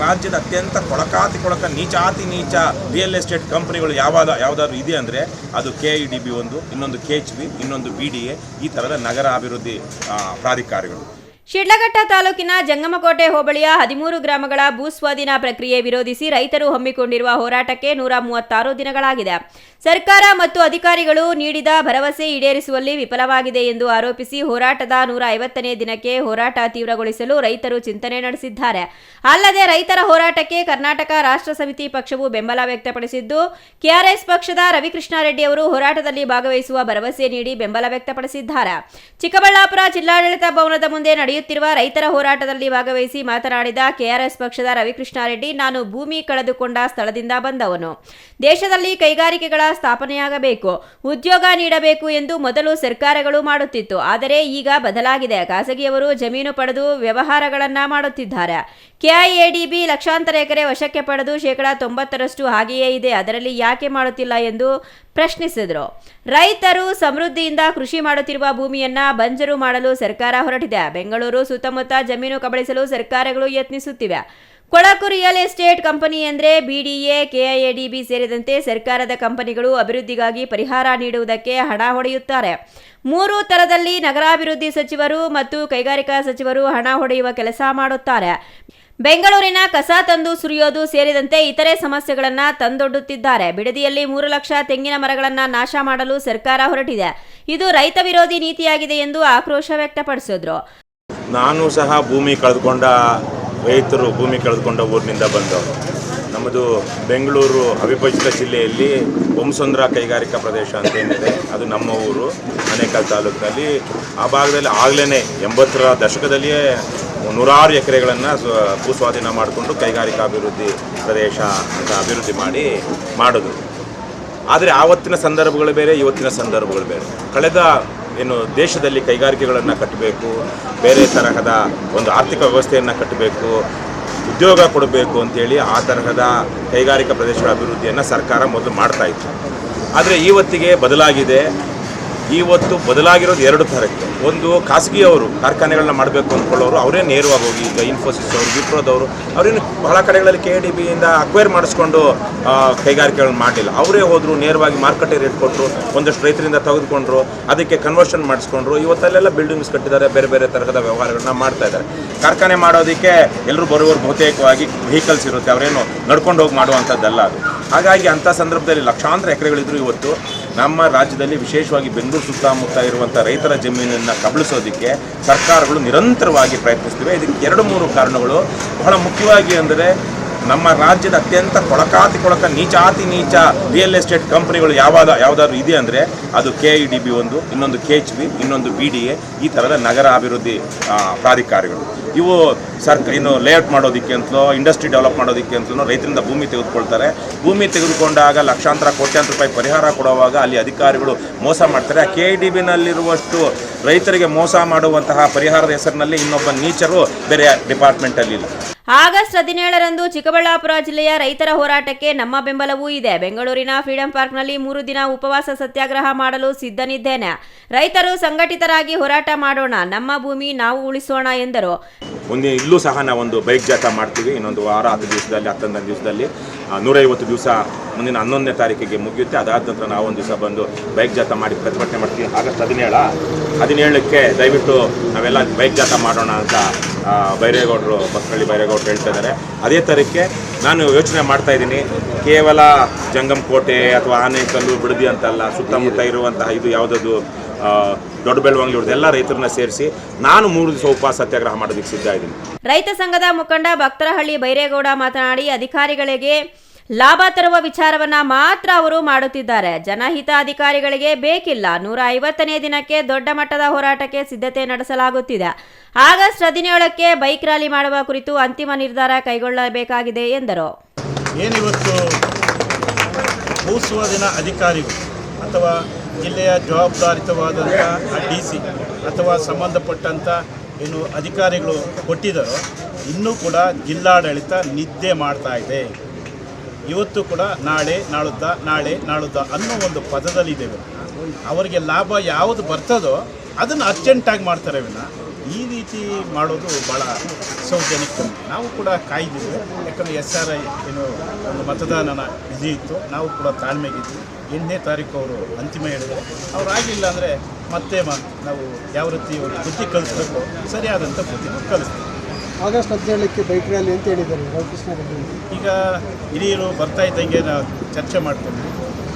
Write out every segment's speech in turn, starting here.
ರಾಜ್ಯದ ಅತ್ಯಂತ ಕೊಳಕ ನೀಚಾತಿ ನೀಚ ರಿಯಲ್ ಎಸ್ಟೇಟ್ ಕಂಪನಿಗಳು ಯಾವುದಾದ್ರು ಇದೆ ಅಂದರೆ ಅದು KIDB ಒಂದು, ಇನ್ನೊಂದು KHB, ಇನ್ನೊಂದು BDA, ಈ ಥರದ ನಗರ ಅಭಿವೃದ್ಧಿ ಪ್ರಾಧಿಕಾರಗಳು. ಶಿಡ್ಲಘಟ್ಟ ತಾಲೂಕಿನ ಜಂಗಮಕೋಟೆ ಹೋಬಳಿಯ 13 ಗ್ರಾಮಗಳ ಭೂಸ್ವಾಧೀನ ಪ್ರಕ್ರಿಯೆ ವಿರೋಧಿಸಿ ರೈತರು ಹಮ್ಮಿಕೊಂಡಿರುವ ಹೋರಾಟಕ್ಕೆ 136 ದಿನಗಳಾಗಿದೆ. ಸರ್ಕಾರ ಮತ್ತು ಅಧಿಕಾರಿಗಳು ನೀಡಿದ ಭರವಸೆ ಈಡೇರಿಸುವಲ್ಲಿ ವಿಫಲವಾಗಿದೆ ಎಂದು ಆರೋಪಿಸಿ ಹೋರಾಟದ 150ನೇ ದಿನಕ್ಕೆ ಹೋರಾಟ ತೀವ್ರಗೊಳಿಸಲು ರೈತರು ಚಿಂತನೆ ನಡೆಸಿದ್ದಾರೆ. ಅಲ್ಲದೆ ರೈತರ ಹೋರಾಟಕ್ಕೆ ಕರ್ನಾಟಕ ರಾಷ್ಟ್ರ ಸಮಿತಿ ಪಕ್ಷವು ಬೆಂಬಲ ವ್ಯಕ್ತಪಡಿಸಿದ್ದು, KRS ಪಕ್ಷದ ರವಿಕೃಷ್ಣಾರೆಡ್ಡಿ ಅವರು ಹೋರಾಟದಲ್ಲಿ ಭಾಗವಹಿಸುವ ಭರವಸೆ ನೀಡಿ ಬೆಂಬಲ ವ್ಯಕ್ತಪಡಿಸಿದ್ದಾರೆ. ಚಿಕ್ಕಬಳ್ಳಾಪುರ ಜಿಲ್ಲಾಡಳಿತ ಭವನದ ಮುಂದೆ ನಡೆಯುತ್ತಿರುವ ರೈತರ ಹೋರಾಟದಲ್ಲಿ ಭಾಗವಹಿಸಿ ಮಾತನಾಡಿದ KRS ಪಕ್ಷದ ರವಿಕೃಷ್ಣಾರೆಡ್ಡಿ, ನಾನು ಭೂಮಿ ಕಳೆದುಕೊಂಡ ಸ್ಥಳದಿಂದ ಬಂದವನು. ದೇಶದಲ್ಲಿ ಕೈಗಾರಿಕೆಗಳ ಸ್ಥಾಪನೆಯಾಗಬೇಕು, ಉದ್ಯೋಗ ನೀಡಬೇಕು ಎಂದು ಮೊದಲು ಸರ್ಕಾರಗಳು ಮಾಡುತ್ತಿತ್ತು. ಆದರೆ ಈಗ ಬದಲಾಗಿದೆ. ಖಾಸಗಿಯವರು ಜಮೀನು ಪಡೆದು ವ್ಯವಹಾರಗಳನ್ನ ಮಾಡುತ್ತಿದ್ದಾರೆ. KIADB ಲಕ್ಷಾಂತರ ಎಕರೆ ವಶಕ್ಕೆ ಪಡೆದು 90% ಹಾಗೆಯೇ ಇದೆ. ಅದರಲ್ಲಿ ಯಾಕೆ ಮಾಡುತ್ತಿಲ್ಲ ಎಂದು ಪ್ರಶ್ನಿಸಿದರು. ರೈತರು ಸಮೃದ್ಧಿಯಿಂದ ಕೃಷಿ ಮಾಡುತ್ತಿರುವ ಭೂಮಿಯನ್ನ ಬಂಜರು ಮಾಡಲು ಸರ್ಕಾರ ಹೊರಟಿದೆ. ಬೆಂಗಳೂರು ಸುತ್ತಮುತ್ತ ಜಮೀನು ಕಬಳಿಸಲು ಸರ್ಕಾರಗಳು ಯತ್ನಿಸುತ್ತಿವೆ. ಕೊಳಕು ರಿಯಲ್ ಎಸ್ಟೇಟ್ ಕಂಪನಿ ಎಂದರೆ BDA, KIADB ಸೇರಿದಂತೆ ಸರ್ಕಾರದ ಕಂಪನಿಗಳು ಅಭಿವೃದ್ಧಿಗಾಗಿ ಪರಿಹಾರ ನೀಡುವುದಕ್ಕೆ ಹಣ ಹೊಡೆಯುತ್ತಾರೆ. 3 ತರದಲ್ಲಿ ನಗರಾಭಿವೃದ್ಧಿ ಸಚಿವರು ಮತ್ತು ಕೈಗಾರಿಕಾ ಸಚಿವರು ಹಣ ಹೊಡೆಯುವ ಕೆಲಸ ಮಾಡುತ್ತಾರೆ. ಬೆಂಗಳೂರಿನ ಕಸ ತಂದು ಸುರಿಯೋದು ಸೇರಿದಂತೆ ಇತರೆ ಸಮಸ್ಯೆಗಳನ್ನು ತಂದೊಡ್ಡುತ್ತಿದ್ದಾರೆ. ಬಿಡದಿಯಲ್ಲಿ 3 ಲಕ್ಷ ತೆಂಗಿನ ಮರಗಳನ್ನು ನಾಶ ಮಾಡಲು ಸರ್ಕಾರ ಹೊರಟಿದೆ. ಇದು ರೈತ ವಿರೋಧಿ ನೀತಿಯಾಗಿದೆ ಎಂದು ಆಕ್ರೋಶ ವ್ಯಕ್ತಪಡಿಸಿದ್ರು. ನಾನು ಸಹ ರೈತರು ಭೂಮಿ ಕಳೆದುಕೊಂಡ ಊರಿನಿಂದ ಬಂದವರು. ನಮ್ಮದು ಬೆಂಗಳೂರು ಅವಿಭಜಿತ ಜಿಲ್ಲೆಯಲ್ಲಿ ಬೊಮ್ಮಸಂದ್ರ ಕೈಗಾರಿಕಾ ಪ್ರದೇಶ ಅಂತ ಏನಿದೆ, ಅದು ನಮ್ಮ ಊರು ಆನೇಕಲ್ ತಾಲೂಕಿನಲ್ಲಿ. ಆ ಭಾಗದಲ್ಲಿ ಆಗಲೇ 80ರ ದಶಕದಲ್ಲಿಯೇ 106 ಎಕರೆಗಳನ್ನು ಭೂಸ್ವಾಧೀನ ಮಾಡಿಕೊಂಡು ಕೈಗಾರಿಕಾ ಅಭಿವೃದ್ಧಿ ಪ್ರದೇಶ ಅಂತ ಅಭಿವೃದ್ಧಿ ಮಾಡೋದು. ಆದರೆ ಆವತ್ತಿನ ಸಂದರ್ಭಗಳು ಬೇರೆ, ಇವತ್ತಿನ ಸಂದರ್ಭಗಳು ಬೇರೆ. ಕಳೆದ ದೇಶದಲ್ಲಿ ಕೈಗಾರಿಕೆಗಳನ್ನು ಕಟ್ಟಬೇಕು, ಬೇರೆ ತರಹದ ಒಂದು ಆರ್ಥಿಕ ವ್ಯವಸ್ಥೆಯನ್ನು ಕಟ್ಟಬೇಕು, ಉದ್ಯೋಗ ಕೊಡಬೇಕು ಅಂತೇಳಿ ಆ ತರಹದ ಕೈಗಾರಿಕಾ ಪ್ರದೇಶಗಳ ಅಭಿವೃದ್ಧಿಯನ್ನು ಸರ್ಕಾರ ಮೊದಲು ಮಾಡ್ತಾಯಿತ್ತು. ಆದರೆ ಇವತ್ತಿಗೆ ಬದಲಾಗಿದೆ. ಇವತ್ತು ಬದಲಾಗಿರೋದು 2 ಥರಕ್ಕೆ. ಒಂದು, ಖಾಸಗಿಯವರು ಕಾರ್ಖಾನೆಗಳನ್ನ ಮಾಡಬೇಕು ಅಂದ್ಕೊಳ್ಳೋರು ಅವರೇ ನೇರವಾಗಿ ಹೋಗಿ, ಈಗ ಇನ್ಫೋಸಿಸ್ ಅವರು, ವಿಪ್ರೋದವರು ಅವರೇನು ಬಹಳ ಕಡೆಗಳಲ್ಲಿ KIADBಯಿಂದ ಅಕ್ವೈರ್ ಮಾಡಿಸ್ಕೊಂಡು ಕೈಗಾರಿಕೆಗಳನ್ನ ಮಾಡಲಿಲ್ಲ. ಅವರೇ ಹೋದರು, ನೇರವಾಗಿ ಮಾರುಕಟ್ಟೆ ರೇಟ್ ಕೊಟ್ಟರು, ಒಂದಷ್ಟು ರೈತರಿಂದ ತೆಗೆದುಕೊಂಡ್ರು, ಅದಕ್ಕೆ ಕನ್ವರ್ಷನ್ ಮಾಡಿಸ್ಕೊಂಡ್ರು. ಇವತ್ತಲ್ಲೆಲ್ಲ ಬಿಲ್ಡಿಂಗ್ಸ್ ಕಟ್ಟಿದ್ದಾರೆ, ಬೇರೆ ಬೇರೆ ತರಹದ ವ್ಯವಹಾರಗಳನ್ನ ಮಾಡ್ತಾ ಇದ್ದಾರೆ. ಕಾರ್ಖಾನೆ ಮಾಡೋದಕ್ಕೆ ಎಲ್ಲರೂ ಬರುವವರು ಬಹುತೇಕವಾಗಿ ವೆಹಿಕಲ್ಸ್ ಇರುತ್ತೆ, ಅವರೇನು ನಡ್ಕೊಂಡು ಹೋಗಿ ಮಾಡುವಂಥದ್ದಲ್ಲ ಅದು. ಹಾಗಾಗಿ ಅಂಥ ಸಂದರ್ಭದಲ್ಲಿ ಲಕ್ಷಾಂತರ ಎಕರೆಗಳಿದ್ರು. ಇವತ್ತು ನಮ್ಮ ರಾಜ್ಯದಲ್ಲಿ ವಿಶೇಷವಾಗಿ ಬೆಂಗಳೂರು ಸುತ್ತಮುತ್ತ ಇರುವಂಥ ರೈತರ ಜಮೀನನ್ನು ಕಬಳಿಸೋದಕ್ಕೆ ಸರ್ಕಾರಗಳು ನಿರಂತರವಾಗಿ ಪ್ರಯತ್ನಿಸ್ತಿವೆ. ಇದಕ್ಕೆ 2-3 ಕಾರಣಗಳು ಬಹಳ ಮುಖ್ಯವಾಗಿ ಅಂದರೆ, ನಮ್ಮ ರಾಜ್ಯದ ಅತ್ಯಂತ ಕೊಳಕ ನೀಚಾತಿ ನೀಚ ರಿಯಲ್ ಎಸ್ಟೇಟ್ ಕಂಪನಿಗಳು ಯಾವುದಾದ್ರು ಇದೆ ಅಂದರೆ ಅದು KIDB ಒಂದು, ಇನ್ನೊಂದು KHB, ಇನ್ನೊಂದು BDA, ಈ ಥರದ ನಗರ ಅಭಿವೃದ್ಧಿ ಪ್ರಾಧಿಕಾರಗಳು. ಇವು ಇನ್ನು ಲೇಔಟ್ ಮಾಡೋದಕ್ಕೆ ಅಂತಲೋ, ಇಂಡಸ್ಟ್ರಿ ಡೆವಲಪ್ ಮಾಡೋದಕ್ಕೆ ಅಂತಲೋ ರೈತರಿಂದ ಭೂಮಿ ತೆಗೆದುಕೊಳ್ತಾರೆ. ಭೂಮಿ ತೆಗೆದುಕೊಂಡಾಗ ಲಕ್ಷಾಂತರ ಕೋಟ್ಯಾಂತರ ರೂಪಾಯಿ ಪರಿಹಾರ ಕೊಡುವಾಗ ಅಲ್ಲಿ ಅಧಿಕಾರಿಗಳು ಮೋಸ ಮಾಡ್ತಾರೆ. KIDBನಲ್ಲಿರುವಷ್ಟು ರೈತರಿಗೆ ಮೋಸ ಮಾಡುವಂತಹ ಪರಿಹಾರದ ಹೆಸರಿನಲ್ಲಿ ಇನ್ನೊಬ್ಬ ನೀಚರು ಬೇರೆ ಡಿಪಾರ್ಟ್ಮೆಂಟಲ್ಲಿ ಇಲ್ಲ. ಆಗಸ್ಟ್ 17ರಂದು ಚಿಕ್ಕಬಳ್ಳಾಪುರ ಜಿಲ್ಲೆಯ ರೈತರ ಹೋರಾಟಕ್ಕೆ ನಮ್ಮ ಬೆಂಬಲವೂ ಇದೆ. ಬೆಂಗಳೂರಿನ ಫ್ರೀಡಂ ಪಾರ್ಕ್ನಲ್ಲಿ 3 ದಿನ ಉಪವಾಸ ಸತ್ಯಾಗ್ರಹ ಮಾಡಲು ಸಿದ್ಧನಿದ್ದೇನೆ. ರೈತರು ಸಂಘಟಿತರಾಗಿ ಹೋರಾಟ ಮಾಡೋಣ, ನಮ್ಮ ಭೂಮಿ ನಾವು ಉಳಿಸೋಣ ಎಂದರು. ಇಲ್ಲೂ ಸಹ ನಾವೊಂದು ಬೈಕ್ ಜಾಥಾ ಮಾಡ್ತೀವಿ. ಇನ್ನೊಂದು ವಾರ 10 ದಿವಸದಲ್ಲಿ 11 ದಿವಸದಲ್ಲಿ 150 ದಿವಸ ಮುಂದಿನ 11ನೇ ತಾರೀಕಿಗೆ ಮುಗಿಯುತ್ತೆ. ಅದಾದ ನಂತರ ನಾವೊಂದು ದಿವಸ ಬಂದು ಬೈಕ್ ಜಾಥಾ ಮಾಡಿ ಪ್ರತಿಭಟನೆ ಮಾಡ್ತೀವಿ. ಆಗಸ್ಟ್ 17ಕ್ಕೆ ದಯವಿಟ್ಟು ನಾವೆಲ್ಲ ಬೈಕ್ ಜಾಥಾ ಮಾಡೋಣ ಅಂತ ಬಸವನಹಳ್ಳಿ ಬೈರೇಗೌಡರು ಹೇಳ್ತಾ ಇದ್ದಾರೆ. ಅದೇ ತಾರೀಕಿಗೆ ನಾನು ಯೋಚನೆ ಮಾಡ್ತಾ ಇದ್ದೀನಿ, ಕೇವಲ ಜಂಗಮಕೋಟೆ ಅಥವಾ ಆನೇಕಲ್ಲು, ಬಿಡದಿ ಅಂತಲ್ಲ, ಸುತ್ತಮುತ್ತ ಇರುವಂತಹ ಇದು ಯಾವುದದು ದೊಡ್ಡ ಬೆಳವಂಗಲಿ ಎಲ್ಲ ರೈತರನ್ನ ಸೇರಿಸಿ ನಾನು 3 ದಿವಸ ಉಪವಾಸ ಸತ್ಯಾಗ್ರಹ ಮಾಡೋದಕ್ಕೆ ಸಿದ್ಧ ಇದ್ದೀನಿ. ರೈತ ಸಂಘದ ಮುಖಂಡ ಭಕ್ತರಹಳ್ಳಿ ಬೈರೇಗೌಡ ಮಾತನಾಡಿ, ಅಧಿಕಾರಿಗಳಿಗೆ ಲಾಭ ತರುವ ವಿಚಾರವನ್ನ ಮಾತ್ರ ಅವರು ಮಾಡುತ್ತಿದ್ದಾರೆ. ಜನಹಿತ ಅಧಿಕಾರಿಗಳಿಗೆ ಬೇಕಿಲ್ಲ. 150ನೇ ದಿನಕ್ಕೆ ದೊಡ್ಡ ಮಟ್ಟದ ಹೋರಾಟಕ್ಕೆ ಸಿದ್ಧತೆ ನಡೆಸಲಾಗುತ್ತಿದೆ. ಆಗಸ್ಟ್ 17ಕ್ಕೆ ಬೈಕ್ ರ್ಯಾಲಿ ಮಾಡುವ ಕುರಿತು ಅಂತಿಮ ನಿರ್ಧಾರ ಕೈಗೊಳ್ಳಬೇಕಾಗಿದೆ ಎಂದರು. ಏನಿವತ್ತು ಭೂಸ್ವಾಧೀನ ಅಧಿಕಾರಿಗಳು ಅಥವಾ ಜಿಲ್ಲೆಯ ಜವಾಬ್ದಾರಿತವಾದಂಥ DC ಅಥವಾ ಸಂಬಂಧಪಟ್ಟಂಥ ಏನು ಅಧಿಕಾರಿಗಳು ಕೊಟ್ಟಿದ್ದಾರೋ ಇನ್ನೂ ಕೂಡ ಜಿಲ್ಲಾಡಳಿತ ನಿದ್ದೆ ಮಾಡ್ತಾ ಇದೆ. ಇವತ್ತು ಕೂಡ ನಾಳೆ ನಾಳುದ್ದ ಅನ್ನೋ ಒಂದು ಪದದಲ್ಲಿದ್ದೇವೆ. ಅವರಿಗೆ ಲಾಭ ಯಾವುದು ಬರ್ತದೋ ಅದನ್ನು ಅರ್ಜೆಂಟಾಗಿ ಮಾಡ್ತಾರೆ ವಿನ ಈ ರೀತಿ ಮಾಡೋದು ಭಾಳ ಸೌಜನ್ಯಕ್ಕೆ. ನಾವು ಕೂಡ ಕಾಯ್ದಿದ್ವಿ, ಯಾಕಂದರೆ SRI ಏನು ಒಂದು ಮತದಾನನ ವಿಧಿ ಇತ್ತು. ನಾವು ಕೂಡ ತಾಳ್ಮೆಗಿದ್ವಿ. 8ನೇ ತಾರೀಕು ಅವರು ಅಂತಿಮ ಹೇಳಿದರೆ, ಅವ್ರು ಆಗಿಲ್ಲ ಅಂದರೆ ಮತ್ತೆ ನಾವು ಯಾವ ರೀತಿ ಒಂದು ಬುದ್ಧಿ ಕಲಿಸ್ಬೇಕು, ಸರಿಯಾದಂಥ ಬುದ್ಧಿನೂ ಕಲಿಸ್ತೀವಿ. ಆಗಸ್ಟ್ 17ಕ್ಕೆ ಬೈಕ್ ರ್ಯಾಲಿ ಅಂತ ಹೇಳಿದ್ದಾರೆ ರವಿಕೃಷ್ಣ ರೆಡ್ಡಿ. ಈಗ ಹಿರಿಯರು ಬರ್ತಾ ಇದ್ದಂಗೆ ನಾವು ಚರ್ಚೆ ಮಾಡ್ಕೊಂಡ್ವಿ.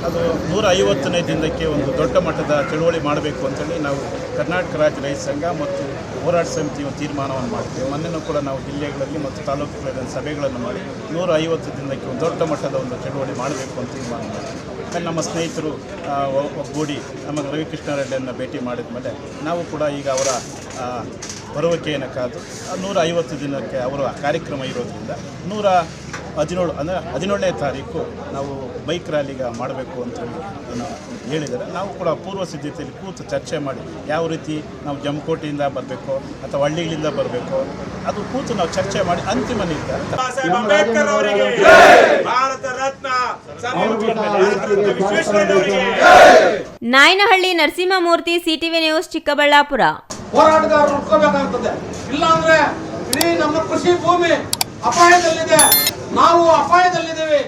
ಅದು 150ನೇ ದಿನಕ್ಕೆ ಒಂದು ದೊಡ್ಡ ಮಟ್ಟದ ಚಳುವಳಿ ಮಾಡಬೇಕು ಅಂತೇಳಿ ನಾವು ಕರ್ನಾಟಕ ರಾಜ್ಯ ರೈತ ಸಂಘ ಮತ್ತು ಹೋರಾಟ ಸಮಿತಿ ಒಂದು ತೀರ್ಮಾನವನ್ನು ಮಾಡ್ತೀವಿ. ಮೊನ್ನೆನೂ ಕೂಡ ನಾವು ಜಿಲ್ಲೆಗಳಲ್ಲಿ ಮತ್ತು ತಾಲೂಕುಗಳಲ್ಲಿ ಸಭೆಗಳನ್ನು ಮಾಡಿ 150 ದಿನಕ್ಕೆ ಒಂದು ದೊಡ್ಡ ಮಟ್ಟದ ಒಂದು ಚಳುವಳಿ ಮಾಡಬೇಕು ಅಂತ ತೀರ್ಮಾನ ಮಾಡ್ತೀವಿ. ಆಮೇಲೆ ನಮ್ಮ ಸ್ನೇಹಿತರು ಒಗ್ಗೂಡಿ ನಮ್ಮ ರವಿಕೃಷ್ಣ ರೆಡ್ಡಿಯನ್ನು ಭೇಟಿ ಮಾಡಿದ ಮೇಲೆ ನಾವು ಕೂಡ ಈಗ ಅವರ ಬರುವಿಕೆಯನ್ನು ಕಾದು 150 ದಿನಕ್ಕೆ ಅವರ ಕಾರ್ಯಕ್ರಮ ಇರೋದ್ರಿಂದ 117 ಅಂದರೆ 17ನೇ ತಾರೀಕು ನಾವು ಬೈಕ್ ರ್ಯಾಲಿಗ ಮಾಡಬೇಕು ಅಂತೇಳಿ ಹೇಳಿದ್ದಾರೆ. ನಾವು ಕೂಡ ಪೂರ್ವ ಸಿದ್ಧತೆಯಲ್ಲಿ ಕೂತು ಚರ್ಚೆ ಮಾಡಿ ಯಾವ ರೀತಿ ನಾವು ಜಮಕೋಟೆಯಿಂದ ಬರಬೇಕು ಅಥವಾ ಹಳ್ಳಿಗಳಿಂದ ಬರಬೇಕು, ಅದು ಕೂತು ನಾವು ಚರ್ಚೆ ಮಾಡಿ ಅಂತಿಮ ನಿರ್ಧಾರ. Nayanahalli Narasimhamurthy, CTV news, Chikkaballapura. ಹೋರಾಟಗಾರರು ಉಟ್ಕೋಬೇಕಾಗ್ತದೆ. ಇಲ್ಲಾಂದ್ರೆ ಇಡೀ ನಮ್ಮ ಕೃಷಿ ಭೂಮಿ ಅಪಾಯದಲ್ಲಿದೆ, ನಾವು ಅಪಾಯದಲ್ಲಿದ್ದೇವೆ.